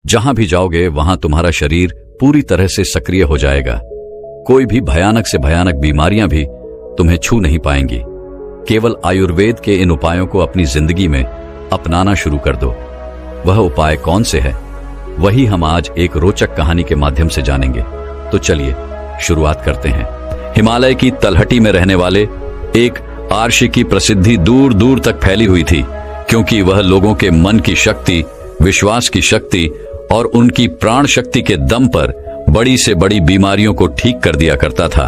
जहां भी जाओगे वहां तुम्हारा शरीर पूरी तरह से सक्रिय हो जाएगा। कोई भी भयानक से भयानक बीमारियां भी तुम्हें छू नहीं पाएंगी। केवल आयुर्वेद के इन उपायों को अपनी जिंदगी में अपनाना शुरू कर दो। वह उपाय कौन से है, वही हम आज एक रोचक कहानी के माध्यम से जानेंगे। तो चलिए शुरुआत करते हैं। हिमालय की तलहटी में रहने वाले एक आर्षि की प्रसिद्धि दूर दूर तक फैली हुई थी, क्योंकि वह लोगों के मन की शक्ति, विश्वास की शक्ति और उनकी प्राण शक्ति के दम पर बड़ी से बड़ी बीमारियों को ठीक कर दिया करता था।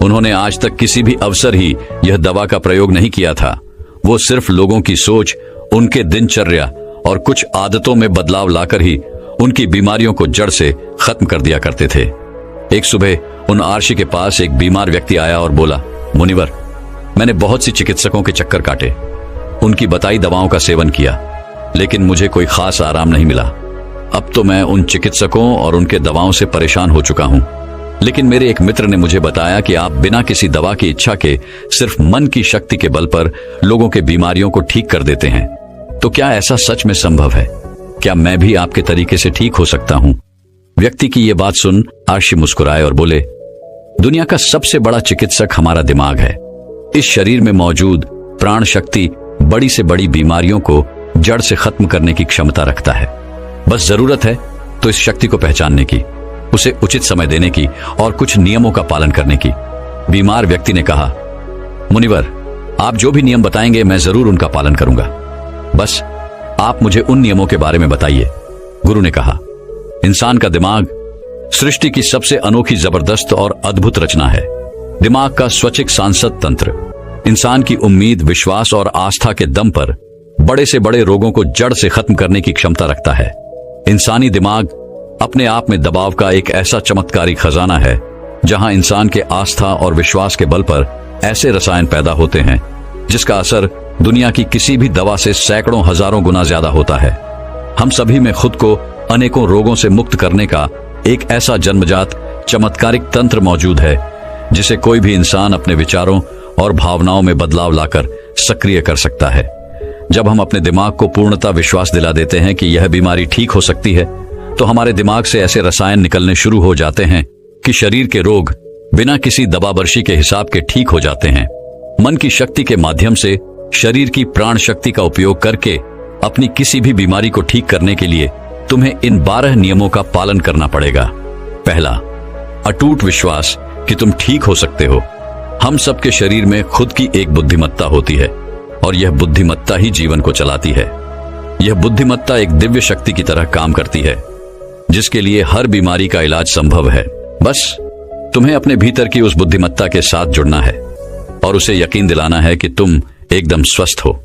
उन्होंने आज तक किसी भी अवसर ही यह दवा का प्रयोग नहीं किया था। वो सिर्फ लोगों की सोच, उनके दिनचर्या और कुछ आदतों में बदलाव लाकर ही उनकी बीमारियों को जड़ से खत्म कर दिया करते थे। एक सुबह उन आर्षि के पास एक बीमार व्यक्ति आया और बोला, मुनिवर, मैंने बहुत सी चिकित्सकों के चक्कर काटे, उनकी बताई दवाओं का सेवन किया, लेकिन मुझे कोई खास आराम नहीं मिला। अब तो मैं उन चिकित्सकों और उनके दवाओं से परेशान हो चुका हूं। लेकिन मेरे एक मित्र ने मुझे बताया कि आप बिना किसी दवा की इच्छा के सिर्फ मन की शक्ति के बल पर लोगों के बीमारियों को ठीक कर देते हैं। तो क्या ऐसा सच में संभव है? क्या मैं भी आपके तरीके से ठीक हो सकता हूं? व्यक्ति की यह बात सुन आर्षि मुस्कुराए और बोले, दुनिया का सबसे बड़ा चिकित्सक हमारा दिमाग है। इस शरीर में मौजूद प्राण शक्ति बड़ी से बड़ी बीमारियों को जड़ से खत्म करने की क्षमता रखता है। बस जरूरत है तो इस शक्ति को पहचानने की, उसे उचित समय देने की और कुछ नियमों का पालन करने की। बीमार व्यक्ति ने कहा, मुनिवर, आप जो भी नियम बताएंगे मैं जरूर उनका पालन करूंगा। बस आप मुझे उन नियमों के बारे में बताइए। गुरु ने कहा, इंसान का दिमाग सृष्टि की सबसे अनोखी, जबरदस्त और अद्भुत रचना है। दिमाग का स्वैच्छिक सांसद तंत्र इंसान की उम्मीद, विश्वास और आस्था के दम पर बड़े से बड़े रोगों को जड़ से खत्म करने की क्षमता रखता है। इंसानी दिमाग अपने आप में दबाव का एक ऐसा चमत्कारी खजाना है, जहां इंसान के आस्था और विश्वास के बल पर ऐसे रसायन पैदा होते हैं जिसका असर दुनिया की किसी भी दवा से सैकड़ों हजारों गुना ज्यादा होता है। हम सभी में खुद को अनेकों रोगों से मुक्त करने का एक ऐसा जन्मजात चमत्कारिक तंत्र मौजूद है, जिसे कोई भी इंसान अपने विचारों और भावनाओं में बदलाव लाकर सक्रिय कर सकता है। जब हम अपने दिमाग को पूर्णतः विश्वास दिला देते हैं कि यह बीमारी ठीक हो सकती है, तो हमारे दिमाग से ऐसे रसायन निकलने शुरू हो जाते हैं कि शरीर के रोग बिना किसी दवाबर्शी के हिसाब के ठीक हो जाते हैं। मन की शक्ति के माध्यम से शरीर की प्राण शक्ति का उपयोग करके अपनी किसी भी बीमारी को ठीक करने के लिए तुम्हें इन 12 नियमों का पालन करना पड़ेगा। पहला, अटूट विश्वास कि तुम ठीक हो सकते हो। हम सबके शरीर में खुद की एक बुद्धिमत्ता होती है और यह बुद्धिमत्ता ही जीवन को चलाती है। यह बुद्धिमत्ता एक दिव्य शक्ति की तरह काम करती है, जिसके लिए हर बीमारी का इलाज संभव है। बस तुम्हें अपने भीतर की उस बुद्धिमत्ता के साथ जुड़ना है और उसे यकीन दिलाना है कि तुम एकदम स्वस्थ हो।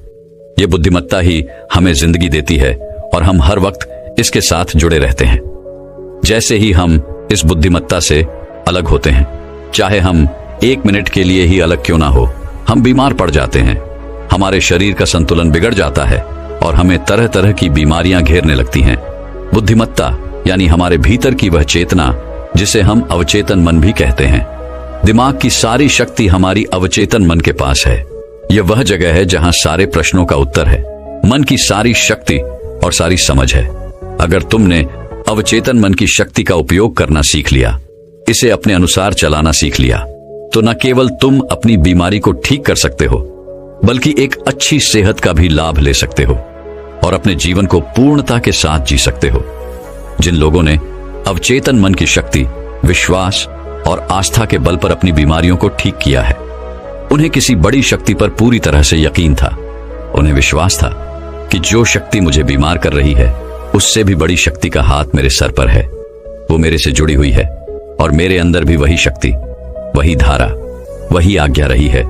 यह बुद्धिमत्ता ही हमें जिंदगी देती है और हम हर वक्त इसके साथ जुड़े रहते हैं। जैसे ही हम इस बुद्धिमत्ता से अलग होते हैं, चाहे हम 1 मिनट के लिए ही अलग क्यों ना हो, हम बीमार पड़ जाते हैं। हमारे शरीर का संतुलन बिगड़ जाता है और हमें तरह तरह की बीमारियां घेरने लगती हैं। बुद्धिमत्ता यानी हमारे भीतर की वह चेतना जिसे हम अवचेतन मन भी कहते हैं। दिमाग की सारी शक्ति हमारी अवचेतन मन के पास है। यह वह जगह है जहां सारे प्रश्नों का उत्तर है। मन की सारी शक्ति और सारी समझ है। अगर तुमने अवचेतन मन की शक्ति का उपयोग करना सीख लिया, इसे अपने अनुसार चलाना सीख लिया, तो न केवल तुम अपनी बीमारी को ठीक कर सकते हो, बल्कि एक अच्छी सेहत का भी लाभ ले सकते हो और अपने जीवन को पूर्णता के साथ जी सकते हो। जिन लोगों ने अवचेतन मन की शक्ति, विश्वास और आस्था के बल पर अपनी बीमारियों को ठीक किया है, उन्हें किसी बड़ी शक्ति पर पूरी तरह से यकीन था। उन्हें विश्वास था कि जो शक्ति मुझे बीमार कर रही है, उससे भी बड़ी शक्ति का हाथ मेरे सर पर है। वो मेरे से जुड़ी हुई है और मेरे अंदर भी वही शक्ति, वही धारा, वही आज्ञा रही है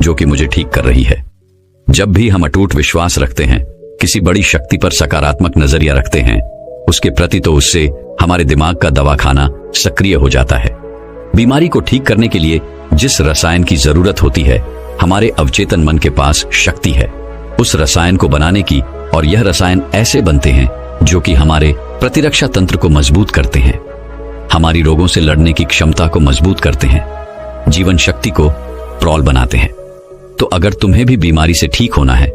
जो कि मुझे ठीक कर रही है। जब भी हम अटूट विश्वास रखते हैं, किसी बड़ी शक्ति पर सकारात्मक नजरिया रखते हैं उसके प्रति, तो उससे हमारे दिमाग का दवाखाना सक्रिय हो जाता है। बीमारी को ठीक करने के लिए जिस रसायन की जरूरत होती है, हमारे अवचेतन मन के पास शक्ति है उस रसायन को बनाने की, और यह रसायन ऐसे बनते हैं जो कि हमारे प्रतिरक्षा तंत्र को मजबूत करते हैं, हमारी रोगों से लड़ने की क्षमता को मजबूत करते हैं, जीवन शक्ति को प्रौल बनाते हैं। तो अगर तुम्हें भी बीमारी से ठीक होना है,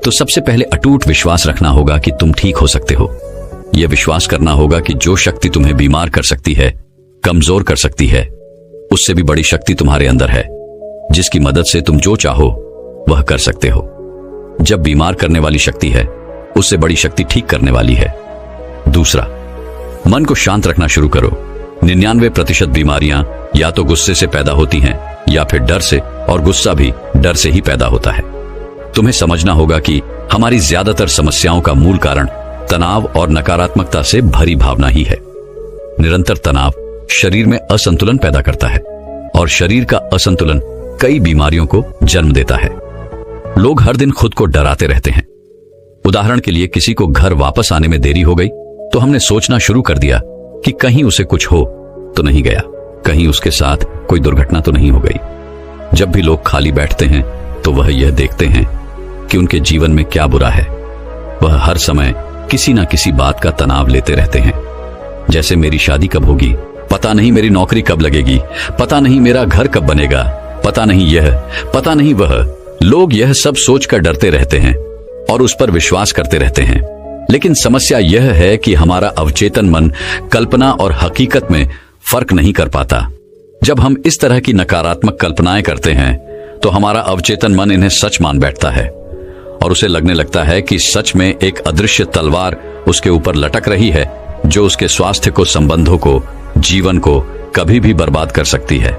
तो सबसे पहले अटूट विश्वास रखना होगा कि तुम ठीक हो सकते हो। यह विश्वास करना होगा कि जो शक्ति तुम्हें बीमार कर सकती है, कमजोर कर सकती है, उससे भी बड़ी शक्ति तुम्हारे अंदर है, जिसकी मदद से तुम जो चाहो वह कर सकते हो। जब बीमार करने वाली शक्ति है, उससे बड़ी शक्ति ठीक करने वाली है। दूसरा, मन को शांत रखना शुरू करो। 99% बीमारियां या तो गुस्से से पैदा होती हैं या फिर डर से, और गुस्सा भी डर से ही पैदा होता है। तुम्हें समझना होगा कि हमारी ज्यादातर समस्याओं का मूल कारण तनाव और नकारात्मकता से भरी भावना ही है। निरंतर तनाव शरीर में असंतुलन पैदा करता है, और शरीर का असंतुलन कई बीमारियों को जन्म देता है। लोग हर दिन खुद को डराते रहते हैं। उदाहरण के लिए, किसी को घर वापस आने में देरी हो गई तो हमने सोचना शुरू कर दिया कि कहीं उसे कुछ हो तो नहीं गया, कहीं उसके साथ कोई दुर्घटना तो नहीं हो गई। जब भी लोग खाली बैठते हैं तो वह यह देखते हैं कि उनके जीवन में क्या बुरा है। वह हर समय किसी ना किसी बात का तनाव लेते रहते हैं, जैसे मेरी शादी कब होगी, पता नहीं मेरी नौकरी कब लगेगी, पता नहीं मेरा घर कब बनेगा, पता नहीं यह, पता नहीं वह। लोग यह सब सोचकर डरते रहते हैं और उस पर विश्वास करते रहते हैं। लेकिन समस्या यह है कि हमारा अवचेतन मन कल्पना और हकीकत में फर्क नहीं कर पाता। जब हम इस तरह की नकारात्मक कल्पनाएं करते हैं तो हमारा अवचेतन मन इन्हें सच मान बैठता है, और उसे लगने लगता है कि सच में एक अदृश्य तलवार उसके ऊपर लटक रही है, जो उसके स्वास्थ्य को, संबंधों को, जीवन को कभी भी बर्बाद कर सकती है।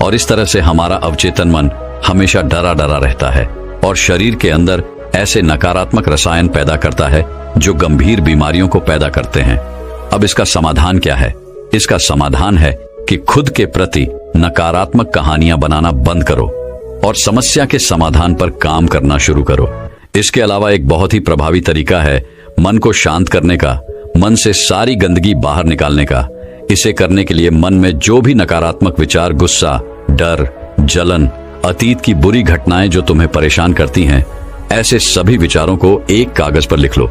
और इस तरह से हमारा अवचेतन मन हमेशा डरा डरा रहता है और शरीर के अंदर ऐसे नकारात्मक रसायन पैदा करता है जो गंभीर बीमारियों को पैदा करते हैं। अब इसका समाधान क्या है? इसका समाधान है कि खुद के प्रति नकारात्मक कहानियां बनाना बंद करो और समस्या के समाधान पर काम करना शुरू करो। इसके अलावा एक बहुत ही प्रभावी तरीका है मन को शांत करने का, मन से सारी गंदगी बाहर निकालने का। इसे करने के लिए मन में जो भी नकारात्मक विचार, गुस्सा, डर, जलन, अतीत की बुरी घटनाएं जो तुम्हें परेशान करती हैं, ऐसे सभी विचारों को एक कागज पर लिख लो।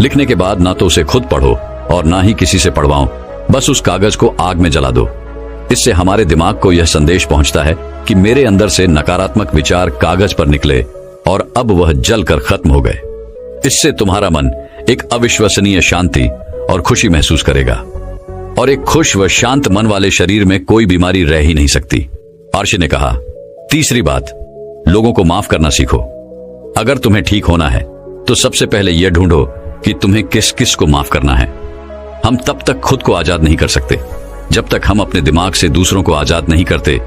लिखने के बाद ना तो उसे खुद पढ़ो और ना ही किसी से पढ़वाओ, बस उस कागज को आग में जला दो। इससे हमारे दिमाग को यह संदेश पहुंचता है कि मेरे अंदर से नकारात्मक विचार कागज पर निकले और अब वह जलकर खत्म हो गए। इससे तुम्हारा मन एक अविश्वसनीय शांति और खुशी महसूस करेगा, और एक खुश व शांत मन वाले शरीर में कोई बीमारी रह ही नहीं सकती। आर्शी ने कहा, तीसरी बात, लोगों को माफ करना सीखो। अगर तुम्हें ठीक होना है तो सबसे पहले यह ढूंढो कि तुम्हें किस किस को माफ करना है। हम तब तक खुद को आजाद नहीं कर सकते जब तक हम अपने दिमाग से दूसरों को आजाद नहीं करते।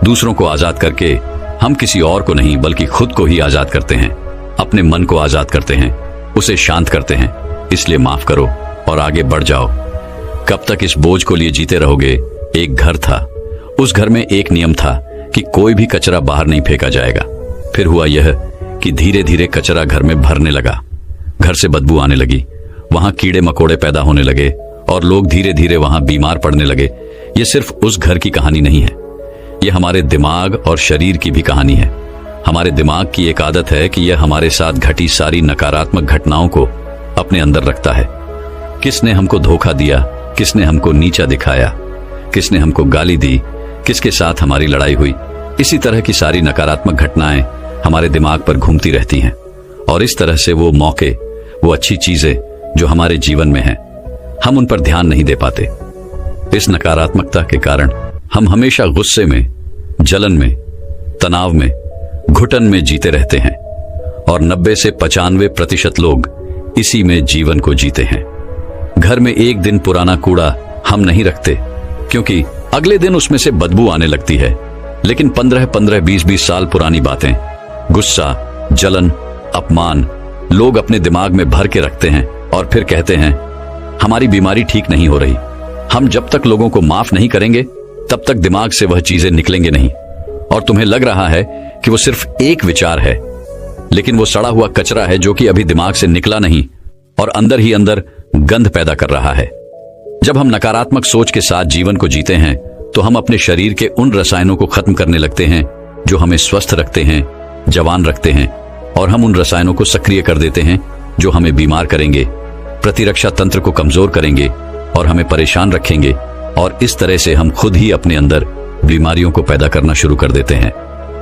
दूसरों को आजाद करके हम किसी और को नहीं बल्कि खुद को ही आजाद करते हैं, अपने मन को आजाद करते हैं, उसे शांत करते हैं। इसलिए माफ करो और आगे बढ़ जाओ। कब तक इस बोझ को लिए जीते रहोगे? एक घर था, उस घर में एक नियम था कि कोई भी कचरा बाहर नहीं फेंका जाएगा। फिर हुआ यह कि धीरे धीरे कचरा घर में भरने लगा, घर से बदबू आने लगी, वहां कीड़े मकोड़े पैदा होने लगे और लोग धीरे धीरे वहां बीमार पड़ने लगे। यह सिर्फ उस घर की कहानी नहीं है, यह हमारे दिमाग और शरीर की भी कहानी है। हमारे दिमाग की एक आदत है कि यह हमारे साथ घटी सारी नकारात्मक घटनाओं को अपने अंदर रखता है। किसने हमको धोखा दिया, किसने हमको नीचा दिखाया, किसने हमको गाली दी, किसके साथ हमारी लड़ाई हुई, इसी तरह की सारी नकारात्मक घटनाएं हमारे दिमाग पर घूमती रहती हैं। और इस तरह से वो मौके, वो अच्छी चीजें जो हमारे जीवन में हैं, हम उन पर ध्यान नहीं दे पाते। इस नकारात्मकता के कारण हम हमेशा गुस्से में, जलन में, तनाव में, घुटन में जीते रहते हैं, और 90 से 95% लोग इसी में जीवन को जीते हैं। घर में एक दिन पुराना कूड़ा हम नहीं रखते क्योंकि अगले दिन उसमें से बदबू आने लगती है, लेकिन 15-15, 20-20 साल पुरानी बातें, गुस्सा, जलन, अपमान लोग अपने दिमाग में भर के रखते हैं और फिर कहते हैं हमारी बीमारी ठीक नहीं हो रही। हम जब तक लोगों को माफ नहीं करेंगे तब तक दिमाग से वह चीजें निकलेंगे नहीं, और तुम्हें लग रहा है कि वो सिर्फ एक विचार है, लेकिन वो सड़ा हुआ कचरा है जो कि अभी दिमाग से निकला नहीं और अंदर ही अंदर गंध पैदा कर रहा है। जब हम नकारात्मक सोच के साथ जीवन को जीते हैं तो हम अपने शरीर के उन रसायनों को खत्म करने लगते हैं जो हमें स्वस्थ रखते हैं, जवान रखते हैं, और हम उन रसायनों को सक्रिय कर देते हैं जो हमें बीमार करेंगे, प्रतिरक्षा तंत्र को कमजोर करेंगे और हमें परेशान रखेंगे। और इस तरह से हम खुद ही अपने अंदर बीमारियों को पैदा करना शुरू कर देते हैं।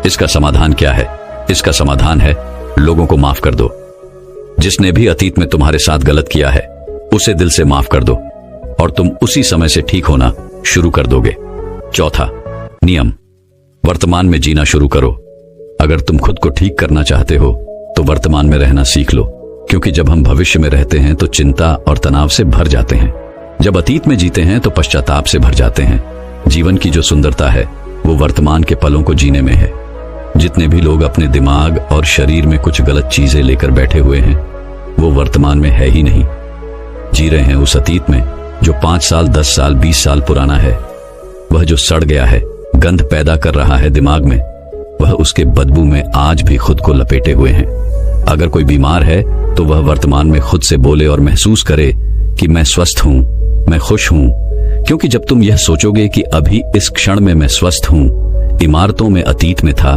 इसका समाधान क्या है? इसका समाधान है लोगों को माफ कर दो। जिसने भी अतीत में तुम्हारे साथ गलत किया है उसे दिल से माफ कर दो और तुम उसी समय से ठीक होना शुरू कर दोगे। चौथा नियम, वर्तमान में जीना शुरू करो। अगर तुम खुद को ठीक करना चाहते हो तो वर्तमान में रहना सीख लो, क्योंकि जब हम भविष्य में रहते हैं तो चिंता और तनाव से भर जाते हैं। जब अतीत में जीते हैं तो पश्चाताप से भर जाते हैं। जीवन की जो सुंदरता है वो वर्तमान के पलों को जीने में है। जितने भी लोग अपने दिमाग और शरीर में कुछ गलत चीजें लेकर बैठे हुए हैं वो वर्तमान में है ही नहीं, जी रहे हैं उस अतीत में जो 5 साल 10 साल 20 साल पुराना है। वह जो सड़ गया है, गंध पैदा कर रहा है दिमाग में, वह उसके बदबू में आज भी खुद को लपेटे हुए हैं। अगर कोई बीमार है तो वह वर्तमान में खुद से बोले और महसूस करे कि मैं स्वस्थ हूं, मैं खुश हूं, क्योंकि जब तुम यह सोचोगे कि अभी इस क्षण में मैं स्वस्थ हूं, इमारतों में अतीत में था,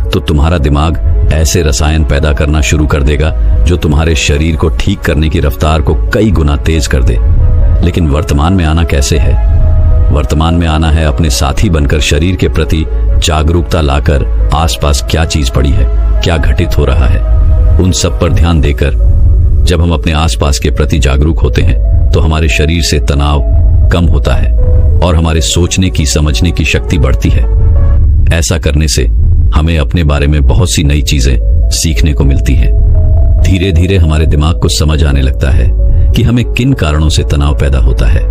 तो तुम्हारा दिमाग ऐसे रसायन पैदा करना शुरू कर देगा जो तुम्हारे शरीर को ठीक करने की रफ्तार को कई गुना तेज कर दे। लेकिन वर्तमान में आना कैसे है? वर्तमान में आना है अपने साथी बनकर, शरीर के प्रति जागरूकता लाकर, आसपास क्या चीज पड़ी है, क्या घटित हो रहा है, उन सब पर ध्यान देकर। जब हम अपने आसपास के प्रति जागरूक होते हैं तो हमारे शरीर से तनाव कम होता है और हमारे सोचने की, समझने की शक्ति बढ़ती है। ऐसा करने से हमें अपने बारे में बहुत सी नई चीजें सीखने को मिलती हैं। धीरे धीरे हमारे दिमाग को समझ आने लगता है कि हमें किन कारणों से तनाव पैदा होता है,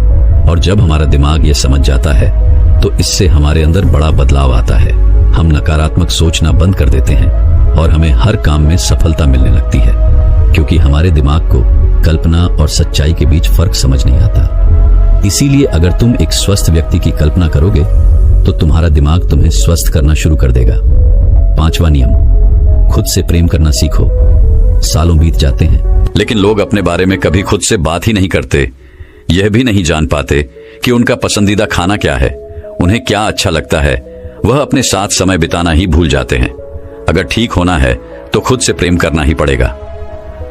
और जब हमारा दिमाग ये समझ जाता है तो इससे हमारे अंदर बड़ा बदलाव आता है। हम नकारात्मक सोचना बंद कर देते हैं और हमें हर काम में सफलता मिलने लगती है, क्योंकि हमारे दिमाग को कल्पना और सच्चाई के बीच फर्क समझ नहीं आता। इसीलिए अगर तुम एक स्वस्थ व्यक्ति की कल्पना करोगे तो तुम्हारा दिमाग तुम्हें स्वस्थ करना शुरू कर देगा। 5वां नियम, खुद से प्रेम करना सीखो। सालों बीत जाते हैं लेकिन लोग अपने बारे में कभी खुद से बात ही नहीं करते। यह भी नहीं जान पाते कि उनका पसंदीदा खाना क्या है, उन्हें क्या अच्छा लगता है। वह अपने साथ समय बिताना ही भूल जाते हैं। अगर ठीक होना है तो खुद से प्रेम करना ही पड़ेगा,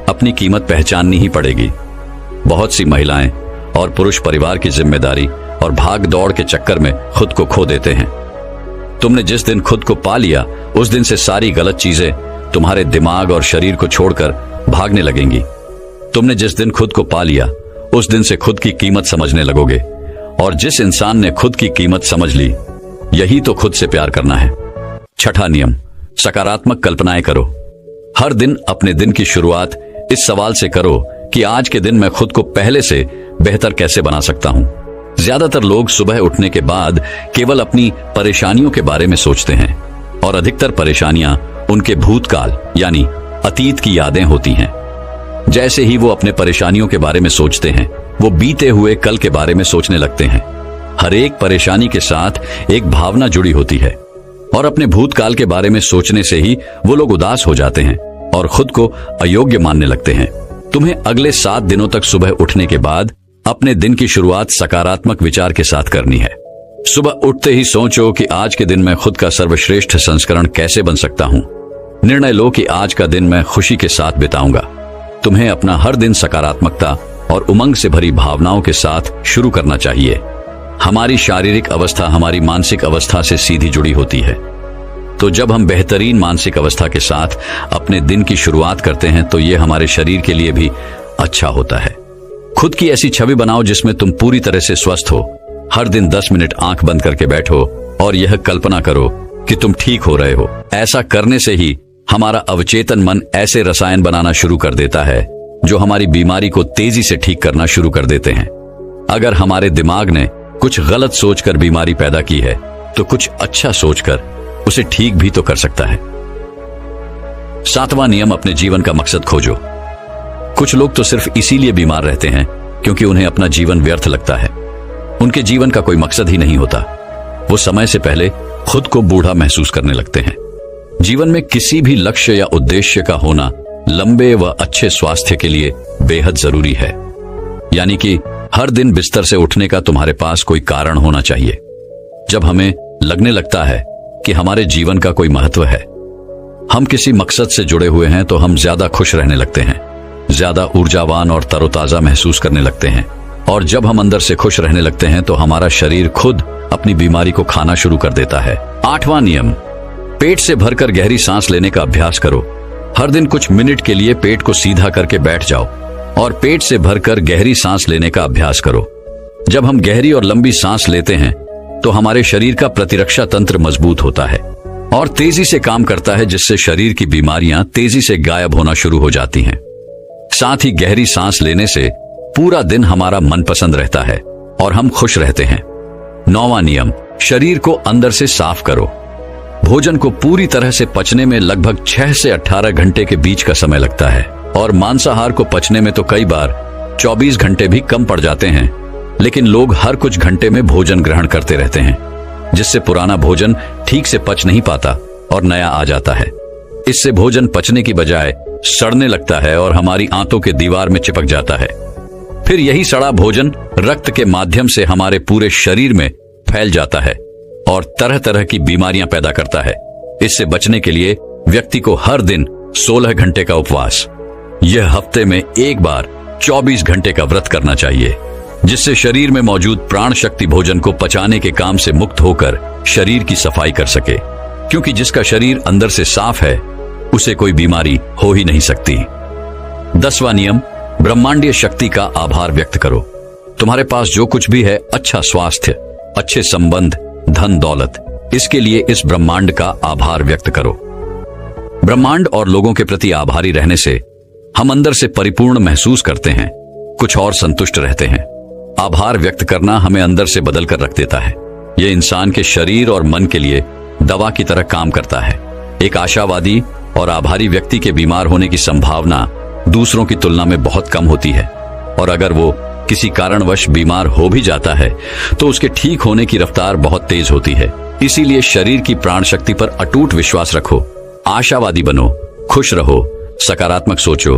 अपनी कीमत पहचाननी ही पड़ेगी। बहुत सी महिलाएं और पुरुष परिवार की जिम्मेदारी और भाग दौड़ के चक्कर में खुद को खो देते हैं। तुमने जिस दिन खुद को पा लिया उस दिन से सारी गलत चीजें तुम्हारे दिमाग और शरीर को छोड़कर भागने लगेंगी। तुमने जिस दिन खुद को पा लिया उस दिन से खुद की कीमत समझने लगोगे, और जिस इंसान ने खुद की कीमत समझ ली, यही तो खुद से प्यार करना है। 6ठा नियम, सकारात्मक कल्पनाएं करो। हर दिन अपने दिन की शुरुआत इस सवाल से करो कि आज के दिन मैं खुद को पहले से बेहतर कैसे बना सकता हूं। ज्यादातर लोग सुबह उठने के बाद केवल अपनी परेशानियों के बारे में सोचते हैं, और अधिकतर परेशानियां उनके भूतकाल यानी अतीत की यादें होती हैं। जैसे ही वो अपने परेशानियों के बारे में सोचते हैं, वो बीते हुए कल के बारे में सोचने लगते हैं। हर एक परेशानी के साथ एक भावना जुड़ी होती है, और अपने भूतकाल के बारे में सोचने से ही वो लोग उदास हो जाते हैं और खुद को अयोग्य मानने लगते हैं। तुम्हें अगले 7 दिनों तक सुबह उठने के बाद अपने दिन की शुरुआत सकारात्मक विचार के साथ करनी है। सुबह उठते ही सोचो कि आज के दिन मैं खुद का सर्वश्रेष्ठ संस्करण कैसे बन सकता हूं। निर्णय लो कि आज का दिन मैं खुशी के साथ बिताऊंगा। तुम्हें अपना हर दिन सकारात्मकता और उमंग से भरी भावनाओं के साथ शुरू करना चाहिए। हमारी शारीरिक अवस्था हमारी मानसिक अवस्था से सीधी जुड़ी होती है, तो जब हम बेहतरीन मानसिक अवस्था के साथ अपने दिन की शुरुआत करते हैं तो ये हमारे शरीर के लिए भी अच्छा होता है। खुद की ऐसी छवि बनाओ जिसमें तुम पूरी तरह से स्वस्थ हो। हर दिन 10 मिनट आंख बंद करके बैठो और यह कल्पना करो कि तुम ठीक हो रहे हो। ऐसा करने से ही हमारा अवचेतन मन ऐसे रसायन बनाना शुरू कर देता है जो हमारी बीमारी को तेजी से ठीक करना शुरू कर देते हैं। अगर हमारे दिमाग ने कुछ गलत सोचकर बीमारी पैदा की है तो कुछ अच्छा सोचकर उसे ठीक भी तो कर सकता है। 7वां नियम, अपने जीवन का मकसद खोजो। कुछ लोग तो सिर्फ इसीलिए बीमार रहते हैं क्योंकि उन्हें अपना जीवन व्यर्थ लगता है। उनके जीवन का कोई मकसद ही नहीं होता। वो समय से पहले खुद को बूढ़ा महसूस करने लगते हैं। जीवन में किसी भी लक्ष्य या उद्देश्य का होना लंबे व अच्छे स्वास्थ्य के लिए बेहद जरूरी है। यानी कि हर दिन बिस्तर से उठने का तुम्हारे पास कोई कारण होना चाहिए। जब हमें लगने लगता है कि हमारे जीवन का कोई महत्व है, हम किसी मकसद से जुड़े हुए हैं, तो हम ज्यादा खुश रहने लगते हैं, ज्यादा ऊर्जावान और तरोताजा महसूस करने लगते हैं। और जब हम अंदर से खुश रहने लगते हैं तो हमारा शरीर खुद अपनी बीमारी को खाना शुरू कर देता है। 8वां नियम, पेट से भरकर गहरी सांस लेने का अभ्यास करो। हर दिन कुछ मिनट के लिए पेट को सीधा करके बैठ जाओ और पेट से भरकर गहरी सांस लेने का अभ्यास करो। जब हम गहरी और लंबी सांस लेते हैं तो हमारे शरीर का प्रतिरक्षा तंत्र मजबूत होता है और तेजी से काम करता है, जिससे शरीर की बीमारियां तेजी से गायब होना शुरू हो जाती हैं। साथ ही गहरी सांस लेने से पूरा दिन हमारा मनपसंद रहता है और हम खुश रहते हैं। 9वां नियम, शरीर को अंदर से साफ करो। भोजन को पूरी तरह से पचने में लगभग 6 से 18 घंटे के बीच का समय लगता है और मांसाहार को पचने में तो कई बार 24 घंटे भी कम पड़ जाते हैं। लेकिन लोग हर कुछ घंटे में भोजन ग्रहण करते रहते हैं, जिससे पुराना भोजन ठीक से पच नहीं पाता और नया आ जाता है। इससे भोजन पचने की बजाय सड़ने लगता है और हमारी आंतों के दीवार में चिपक जाता है। फिर यही सड़ा भोजन रक्त के माध्यम से हमारे पूरे शरीर में फैल जाता है और तरह तरह की बीमारियां पैदा करता है। इससे बचने के लिए व्यक्ति को हर दिन 16 घंटे का उपवास, यह हफ्ते में एक बार 24 घंटे का व्रत करना चाहिए, जिससे शरीर में मौजूद प्राण शक्ति भोजन को पचाने के काम से मुक्त होकर शरीर की सफाई कर सके। क्योंकि जिसका शरीर अंदर से साफ है उसे कोई बीमारी हो ही नहीं सकती। 10वां नियम, ब्रह्मांडीय शक्ति का आभार व्यक्त करो। तुम्हारे पास जो कुछ भी है, अच्छा स्वास्थ्य, अच्छे संबंध, धन दौलत, इसके लिए इस ब्रह्मांड का आभार व्यक्त करो। ब्रह्मांड और लोगों के प्रति आभारी रहने से हम अंदर से परिपूर्ण महसूस करते हैं, कुछ और संतुष्ट रहते हैं। आभार व्यक्त करना हमें अंदर से बदल कर रख देता है। यह इंसान के शरीर और मन के लिए दवा की तरह काम करता है। एक आशावादी और आभारी व्यक्ति के बीमार होने की संभावना दूसरों की तुलना में बहुत कम होती है, और अगर वो किसी कारणवश बीमार हो भी जाता है तो उसके ठीक होने की रफ्तार बहुत तेज होती है। इसीलिए शरीर की प्राण शक्ति पर अटूट विश्वास रखो, आशावादी बनो, खुश रहो, सकारात्मक सोचो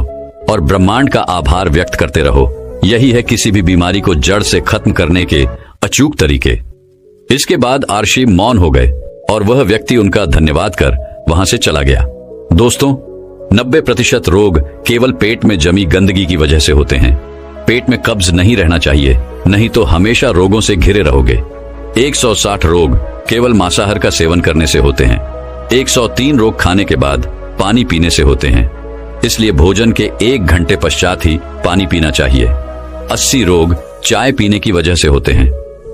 और ब्रह्मांड का आभार व्यक्त करते रहो। यही है किसी भी बीमारी को जड़ से खत्म करने के अचूक तरीके। इसके बाद आर्शी मौन हो गए और वह व्यक्ति उनका धन्यवाद कर वहां से चला गया। दोस्तों, 90% रोग केवल पेट में जमी गंदगी की वजह से होते हैं। पेट में कब्ज नहीं रहना चाहिए, नहीं तो हमेशा रोगों से घिरे रहोगे। 160 रोग केवल मांसाहार का सेवन करने से होते हैं। 103 रोग खाने के बाद पानी पीने से होते हैं, इसलिए भोजन के 1 घंटे पश्चात ही पानी पीना चाहिए। 80 रोग चाय पीने की वजह से होते हैं।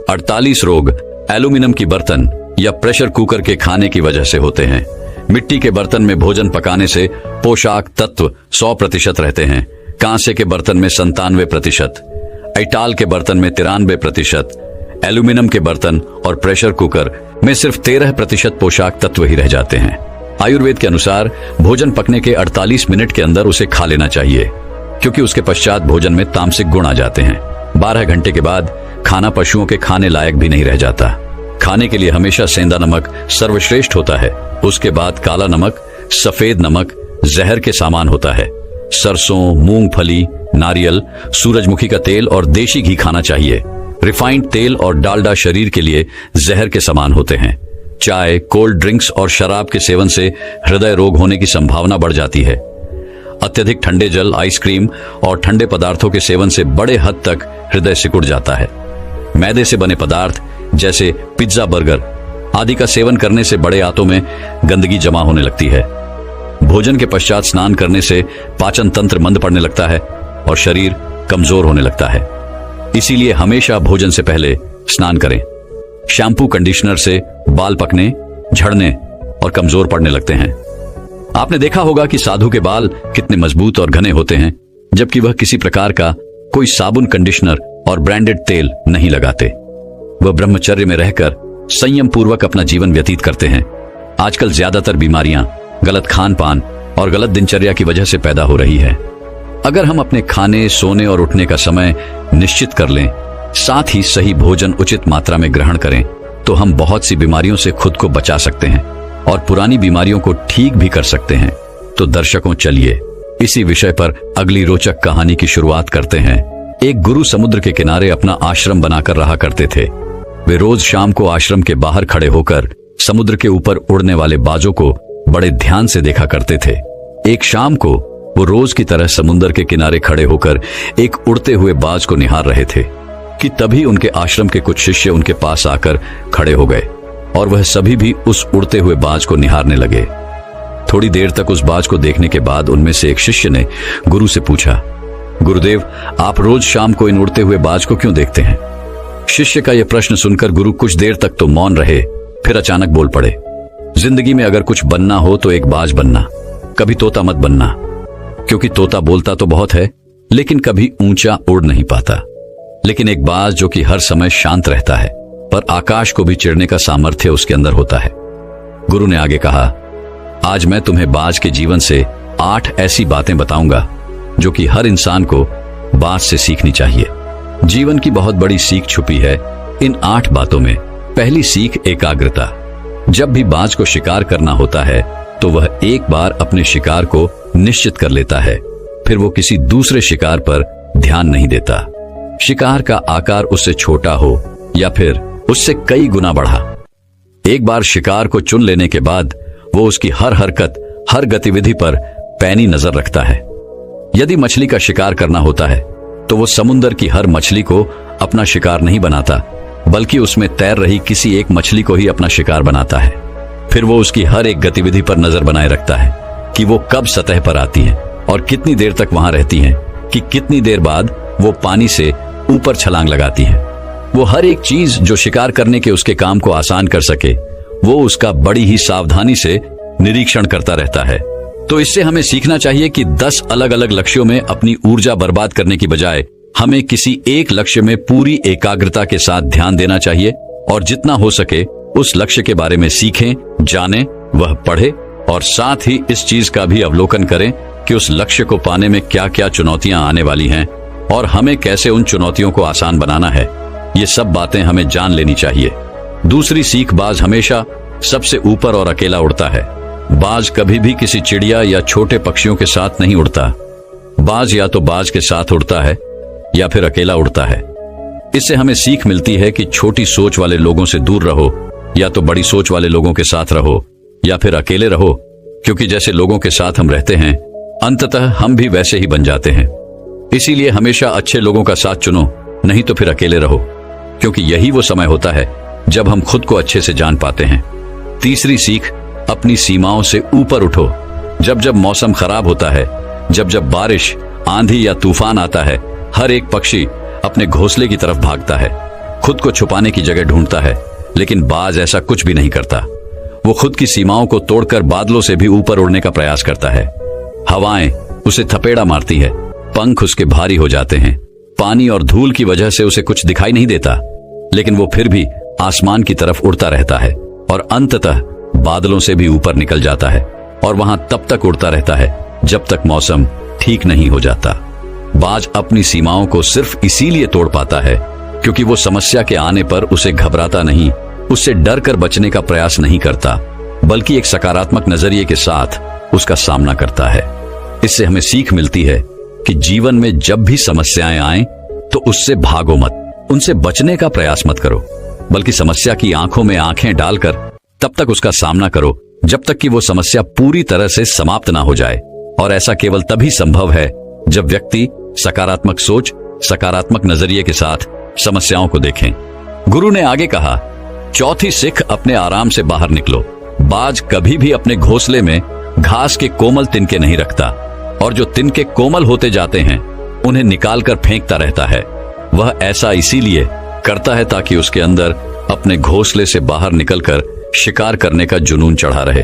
48 रोग एल्यूमिनियम की बर्तन या प्रेशर कुकर के खाने की वजह से होते हैं। मिट्टी के बर्तन में भोजन पकाने से पोषक तत्व 100% रहते हैं। कांसे के बर्तन में 97%, आइटाल के बर्तन में 93%, एल्यूमिनियम के बर्तन और प्रेशर कुकर में सिर्फ 13% पोषक तत्व ही रह जाते हैं। आयुर्वेद के अनुसार भोजन पकने के 48 मिनट के अंदर उसे खा लेना चाहिए, क्योंकि उसके पश्चात भोजन में तामसिक गुण आ जाते हैं। 12 घंटे के बाद खाना पशुओं के खाने लायक भी नहीं रह जाता। खाने के लिए हमेशा सेंधा नमक सर्वश्रेष्ठ होता है, उसके बाद काला नमक, सफेद नमक जहर के सामान होता है। सरसों, मूंगफली, नारियल, सूरजमुखी का तेल और देशी घी खाना चाहिए। रिफाइंड तेल और डालडा शरीर के लिए जहर के समान होते हैं। चाय, कोल्ड ड्रिंक्स और शराब के सेवन से हृदय रोग होने की संभावना बढ़ जाती है। अत्यधिक ठंडे जल, आइसक्रीम और ठंडे पदार्थों के सेवन से बड़े हद तक हृदय सिकुड़ जाता है। मैदे से बने पदार्थ जैसे पिज्जा, बर्गर आदि का सेवन करने से बड़े आंतों में गंदगी जमा होने लगती है। भोजन के पश्चात स्नान करने से पाचन तंत्र मंद पड़ने लगता है और शरीर कमजोर होने लगता है। इसीलिए हमेशा भोजन से पहले स्नान करें। शैम्पू, कंडीशनर से बाल पकने, झड़ने और कमजोर पड़ने लगते हैं। आपने देखा होगा कि साधु के बाल कितने मजबूत और घने होते हैं, जबकि वह किसी प्रकार का कोई साबुन, कंडीशनर और ब्रांडेड तेल नहीं लगाते। वह ब्रह्मचर्य में रहकर संयम पूर्वक अपना जीवन व्यतीत करते हैं। आजकल ज्यादातर बीमारियां गलत खान पान और गलत दिनचर्या की वजह से पैदा हो रही है। अगर हम अपने खाने, सोने और उठने का समय निश्चित कर लें, साथ ही सही भोजन उचित मात्रा में ग्रहण करें, तो हम बहुत सी बीमारियों से खुद को बचा सकते हैं और पुरानी बीमारियों को ठीक भी कर सकते हैं। तो दर्शकों, चलिए इसी विषय पर अगली रोचक कहानी की शुरुआत करते हैं। एक गुरु समुद्र के किनारे अपना आश्रम बनाकर रहा करते थे। वे रोज शाम को आश्रम के बाहर खड़े होकर समुद्र के ऊपर उड़ने वाले बाजों को बड़े ध्यान से देखा करते थे। एक शाम को वो रोज की तरह समुद्र के किनारे खड़े होकर एक उड़ते हुए बाज को निहार रहे थे कि तभी उनके आश्रम के कुछ शिष्य उनके पास आकर खड़े हो गए और वह सभी भी उस उड़ते हुए बाज को निहारने लगे। थोड़ी देर तक उस बाज को देखने के बाद उनमें से एक शिष्य ने गुरु से पूछा, गुरुदेव, आप रोज शाम को इन उड़ते हुए बाज को क्यों देखते हैं? शिष्य का यह प्रश्न सुनकर गुरु कुछ देर तक तो मौन रहे, फिर अचानक बोल पड़े। जिंदगी में अगर कुछ बनना हो तो एक बाज बनना, कभी तोता मत बनना, क्योंकि तोता बोलता तो बहुत है लेकिन कभी ऊंचा उड़ नहीं पाता। लेकिन एक बाज जो कि हर समय शांत रहता है पर आकाश को भी चिढ़ने का सामर्थ्य उसके अंदर होता है। गुरु ने आगे कहा, आज मैं तुम्हें बाज के जीवन से 8 ऐसी बातें बताऊंगा जो कि हर इंसान को बाज से सीखनी चाहिए। जीवन की बहुत बड़ी सीख छुपी है इन 8 बातों में। पहली सीख एकाग्रता। जब भी बाज को शिकार करना होता है तो वह एक बार अपने शिकार को निश्चित कर लेता है, फिर वो किसी दूसरे शिकार पर ध्यान नहीं देता। शिकार का आकार उससे छोटा हो या फिर उससे कई गुना बढ़ा, एक बार शिकार को चुन लेने के बाद वो उसकी हर हरकत, हर गतिविधि पर पैनी नजर रखता है। यदि मछली का शिकार करना होता है तो वो समुद्र की हर मछली को अपना शिकार नहीं बनाता, बल्कि उसमें तैर रही किसी एक मछली को ही अपना शिकार बनाता है। फिर वो उसकी हर एक गतिविधि पर नजर बनाए रखता है कि वो कब सतह पर आती है और कितनी देर तक वहां रहती है, कि कितनी देर बाद वो पानी से ऊपर छलांग लगाती है। वो हर एक चीज जो शिकार करने के उसके काम को आसान कर सके, वो उसका बड़ी ही सावधानी से निरीक्षण करता रहता है। तो इससे हमें सीखना चाहिए कि 10 अलग अलग लक्ष्यों में अपनी ऊर्जा बर्बाद करने की बजाय हमें किसी एक लक्ष्य में पूरी एकाग्रता के साथ ध्यान देना चाहिए और जितना हो सके उस लक्ष्य के बारे में सीखें, जानें, वह पढ़े और साथ ही इस चीज का भी अवलोकन करें कि उस लक्ष्य को पाने में क्या क्या चुनौतियां आने वाली हैं और हमें कैसे उन चुनौतियों को आसान बनाना है। ये सब बातें हमें जान लेनी चाहिए। दूसरी सीख, बाज हमेशा सबसे ऊपर और अकेला उड़ता है। बाज कभी भी किसी चिड़िया या छोटे पक्षियों के साथ नहीं उड़ता। बाज या तो बाज के साथ उड़ता है या फिर अकेला उड़ता है। इससे हमें सीख मिलती है कि छोटी सोच वाले लोगों से दूर रहो, या तो बड़ी सोच वाले लोगों के साथ रहो या फिर अकेले रहो, क्योंकि जैसे लोगों के साथ हम रहते हैं अंततः हम भी वैसे ही बन जाते हैं। इसीलिए हमेशा अच्छे लोगों का साथ चुनो, नहीं तो फिर अकेले रहो, क्योंकि यही वो समय होता है जब हम खुद को अच्छे से जान पाते हैं। तीसरी सीख, अपनी सीमाओं से ऊपर उठो। जब जब मौसम खराब होता है, जब जब बारिश, आंधी या तूफान आता है, हर एक पक्षी अपने घोंसले की तरफ भागता है, खुद को छुपाने की जगह ढूंढता है। लेकिन बाज ऐसा कुछ भी नहीं करता। वो खुद की सीमाओं को तोड़कर बादलों से भी ऊपर उड़ने का प्रयास करता है। हवाएं उसे थपेड़ा मारती है, पंख उसके भारी हो जाते हैं, पानी और धूल की वजह से उसे कुछ दिखाई नहीं देता, लेकिन वो फिर भी आसमान की तरफ उड़ता रहता है और अंततः बादलों से भी ऊपर निकल जाता है और वहां तब तक उड़ता रहता है जब तक मौसम ठीक नहीं हो जाता। बाज अपनी सीमाओं को सिर्फ इसीलिए तोड़ पाता है क्योंकि वो समस्या के आने पर उसे घबराता नहीं, उससे डर कर बचने का प्रयास नहीं करता, बल्कि एक सकारात्मक नजरिए के साथ उसका सामना करता है। इससे हमें सीख मिलती है कि जीवन में जब भी समस्याएं आएं तो उससे भागो मत, उनसे बचने का प्रयास मत करो, बल्कि समस्या की आंखों में आंखें डालकर तब तक उसका सामना करो जब तक कि वो समस्या पूरी तरह से समाप्त ना हो जाए। और ऐसा केवल तभी संभव है जब व्यक्ति सकारात्मक सोच, सकारात्मक नजरिए के साथ समस्याओं को देखें। गुरु ने आगे कहा, चौथी सीख, अपने आराम से बाहर निकलो। बाज कभी भी अपने घोंसले में घास के कोमल तिनके नहीं रखता और जो तिनके कोमल होते जाते हैं उन्हें निकालकर फेंकता रहता है। वह ऐसा इसीलिए करता है ताकि उसके अंदर अपने घोंसले से बाहर निकलकर शिकार करने का जुनून चढ़ा रहे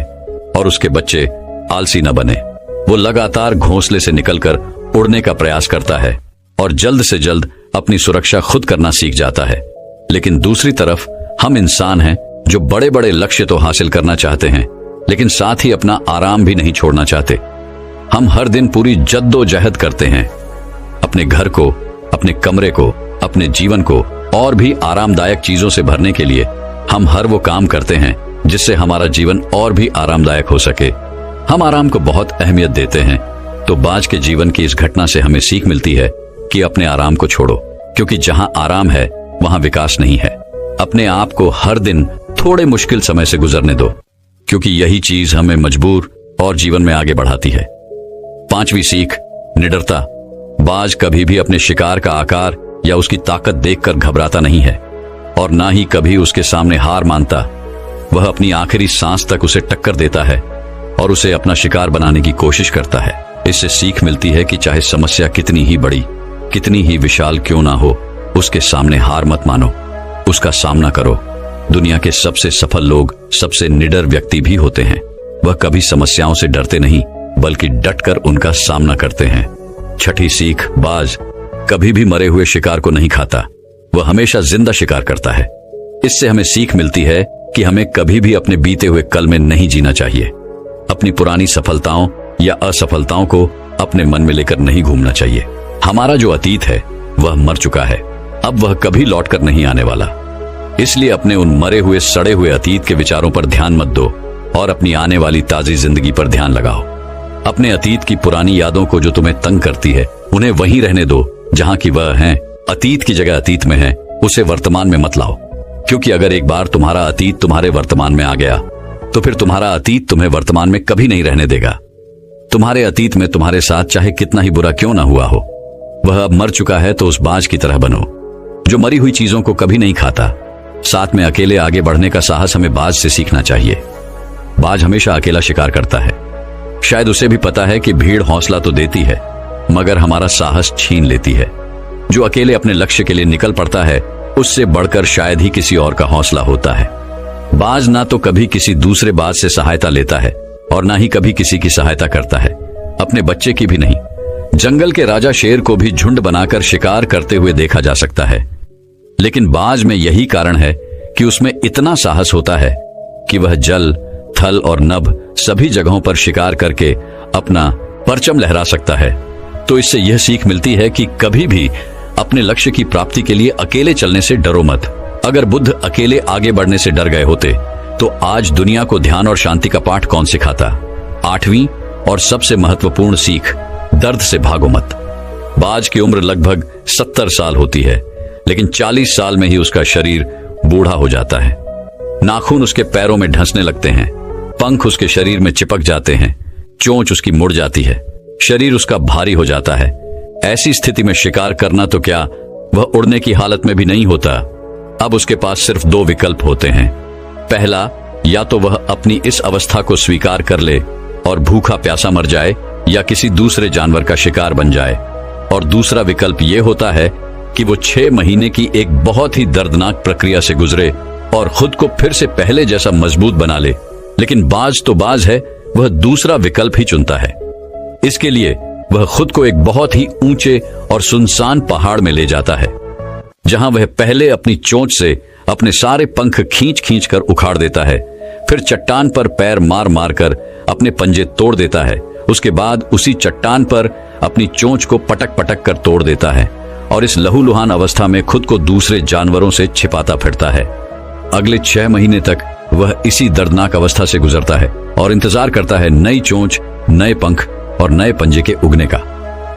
और उसके बच्चे आलसी न बने। वो लगातार घोंसले से निकलकर उड़ने का प्रयास करता है और जल्द से जल्द अपनी सुरक्षा खुद करना सीख जाता है। लेकिन दूसरी तरफ हम इंसान हैं जो बड़े बड़े लक्ष्य तो हासिल करना चाहते हैं, लेकिन साथ ही अपना आराम भी नहीं छोड़ना चाहते। हम हर दिन पूरी जद्दोजहद करते हैं अपने घर को, अपने कमरे को, अपने जीवन को और भी आरामदायक चीजों से भरने के लिए। हम हर वो काम करते हैं जिससे हमारा जीवन और भी आरामदायक हो सके। हम आराम को बहुत अहमियत देते हैं। तो बाज के जीवन की इस घटना से हमें सीख मिलती है कि अपने आराम को छोड़ो, क्योंकि जहां आराम है वहां विकास नहीं है। अपने आप को हर दिन थोड़े मुश्किल समय से गुजरने दो, क्योंकि यही चीज हमें मजबूर और जीवन में आगे बढ़ाती है। पांचवी सीख, निडरता। बाज कभी भी अपने शिकार का आकार या उसकी ताकत देखकर घबराता नहीं है और ना ही कभी उसके सामने हार मानता। वह अपनी आखिरी सांस तक उसे टक्कर देता है और उसे अपना शिकार बनाने की कोशिश करता है। इससे सीख मिलती है कि चाहे समस्या कितनी ही बड़ी, कितनी ही विशाल क्यों ना हो, उसके सामने हार मत मानो, उसका सामना करो। दुनिया के सबसे सफल लोग सबसे निडर व्यक्ति भी होते हैं। वह कभी समस्याओं से डरते नहीं, बल्कि डटकर उनका सामना करते हैं। छठी सीख, बाज कभी भी मरे हुए शिकार को नहीं खाता, वह हमेशा जिंदा शिकार करता है। इससे हमें सीख मिलती है कि हमें कभी भी अपने बीते हुए कल में नहीं जीना चाहिए। अपनी पुरानी सफलताओं या असफलताओं को अपने मन में लेकर नहीं घूमना चाहिए। हमारा जो अतीत है वह मर चुका है, अब वह कभी लौटकर नहीं आने वाला। इसलिए अपने उन मरे हुए सड़े हुए अतीत के विचारों पर ध्यान मत दो और अपनी आने वाली ताजी जिंदगी पर ध्यान लगाओ। अपने अतीत की पुरानी यादों को जो तुम्हें तंग करती है, उन्हें वहीं रहने दो जहां की वह हैं। अतीत की जगह अतीत में है, उसे वर्तमान में मत लाओ, क्योंकि अगर एक बार तुम्हारा अतीत तुम्हारे वर्तमान में आ गया तो फिर तुम्हारा अतीत तुम्हें वर्तमान में कभी नहीं रहने देगा। तुम्हारे अतीत में तुम्हारे साथ चाहे कितना ही बुरा क्यों ना हुआ हो, वह अब मर चुका है, तो उस बाज की तरह बनो जो मरी हुई चीजों को कभी नहीं खाता। साथ में अकेले आगे बढ़ने का साहस हमें बाज से सीखना चाहिए। बाज हमेशा अकेला शिकार करता है। शायद उसे भी पता है कि भीड़ हौसला तो देती है, मगर हमारा साहस छीन लेती है। जो अकेले अपने लक्ष्य के लिए निकल पड़ता है, उससे बढ़कर शायद ही किसी और का हौसला होता है। बाज ना तो कभी किसी दूसरे बाज से सहायता लेता है और ना ही कभी किसी की सहायता करता है, अपने बच्चे की भी नहीं। जंगल के राजा शेर को भी झुंड बनाकर शिकार करते हुए देखा जा सकता है, लेकिन बाज में यही कारण है कि उसमें इतना साहस होता है कि वह जल, थल और नभ सभी जगहों पर शिकार करके अपना परचम लहरा सकता है। तो इससे यह सीख मिलती है कि कभी भी अपने लक्ष्य की प्राप्ति के लिए अकेले चलने से डरो मत। अगर बुद्ध अकेले आगे बढ़ने से डर गए होते तो आज दुनिया को ध्यान और शांति का पाठ कौन सिखाता। 8वीं और सबसे महत्वपूर्ण सीख, दर्द से भागो मत। बाज की उम्र लगभग 70 साल होती है, लेकिन 40 साल में ही उसका शरीर बूढ़ा हो जाता है। नाखून उसके पैरों में ढंसने लगते हैं, पंख उसके शरीर में चिपक जाते हैं, चोंच उसकी मुड़ जाती है, शरीर उसका भारी हो जाता है। ऐसी स्थिति में शिकार करना तो क्या, वह उड़ने की हालत में भी नहीं होता। अब उसके पास सिर्फ 2 विकल्प होते हैं। पहला, या तो वह अपनी इस अवस्था को स्वीकार कर ले और भूखा प्यासा मर जाए, या किसी दूसरे जानवर का शिकार बन जाए। और दूसरा विकल्प यह होता है कि वो 6 महीने की एक बहुत ही दर्दनाक प्रक्रिया से गुजरे और खुद को फिर से पहले जैसा मजबूत बना ले। लेकिन बाज तो बाज है, वह दूसरा विकल्प ही चुनता है। इसके लिए वह खुद को एक बहुत ही ऊंचे और सुनसान पहाड़ में ले जाता है, जहां वह पहले अपनी चोंच से अपने सारे पंख खींच खींच कर उखाड़ देता है, फिर चट्टान पर पैर मार मार कर अपने पंजे तोड़ देता है। उसके बाद उसी चट्टान पर अपनी चोंच को पटक पटक कर तोड़ देता है और इस लहूलुहान अवस्था में खुद को दूसरे जानवरों से छिपाता फिरता है। अगले 6 महीने तक वह इसी दर्दनाक अवस्था से गुजरता है और इंतजार करता है नई चोंच, नए पंख और नए पंजे के उगने का।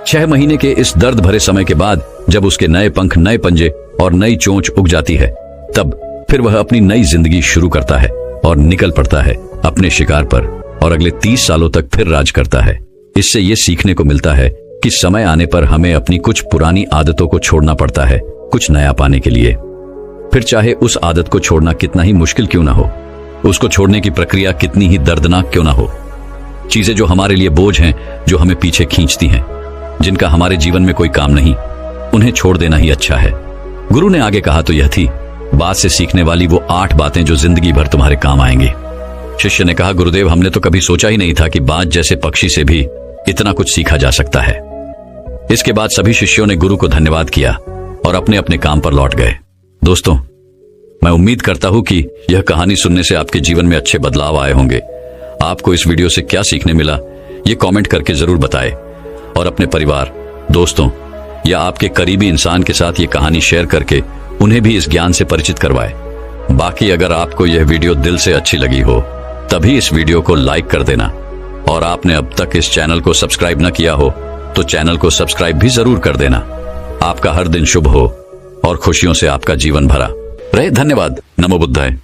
6 महीने के इस दर्द भरे समय के बाद जब उसके नए पंख, नए पंजे और नई चोंच उग जाती है, तब फिर वह अपनी नई जिंदगी शुरू करता है और निकल पड़ता है अपने शिकार पर और अगले 30 सालों तक फिर राज करता है। इससे यह सीखने को मिलता है कि समय आने पर हमें अपनी कुछ पुरानी आदतों को छोड़ना पड़ता है कुछ नया पाने के लिए। फिर चाहे उस आदत को छोड़ना कितना ही मुश्किल क्यों ना हो, उसको छोड़ने की प्रक्रिया कितनी ही दर्दनाक क्यों ना हो। चीजें जो हमारे लिए बोझ हैं, जो हमें पीछे खींचती हैं, जिनका हमारे जीवन में कोई काम नहीं, उन्हें छोड़ देना ही अच्छा है। गुरु ने आगे कहा तो यह थी, बात से सीखने वाली वो 8 बातें जो जिंदगी भर तुम्हारे काम आएंगी। शिष्य ने कहा, गुरुदेव, हमने तो कभी सोचा ही नहीं था कि बाज जैसे पक्षी से भी इतना कुछ सीखा जा सकता है। इसके बाद सभी शिष्यों ने गुरु को धन्यवाद किया और अपने अपने काम पर लौट गए। दोस्तों, मैं उम्मीद करता हूं कि यह कहानी सुनने से आपके जीवन में अच्छे बदलाव आए होंगे। आपको इस वीडियो से क्या सीखने मिला, ये कमेंट करके जरूर बताएं और अपने परिवार, दोस्तों या आपके करीबी इंसान के साथ ये कहानी शेयर करके उन्हें भी इस ज्ञान से परिचित करवाएं। बाकी अगर आपको यह वीडियो दिल से अच्छी लगी हो, तभी इस वीडियो को लाइक कर देना और आपने अब तक इस चैनल को सब्सक्राइब न किया हो तो चैनल को सब्सक्राइब भी जरूर कर देना। आपका हर दिन शुभ हो और खुशियों से आपका जीवन भरा रहे। धन्यवाद। नमो बुद्धाय।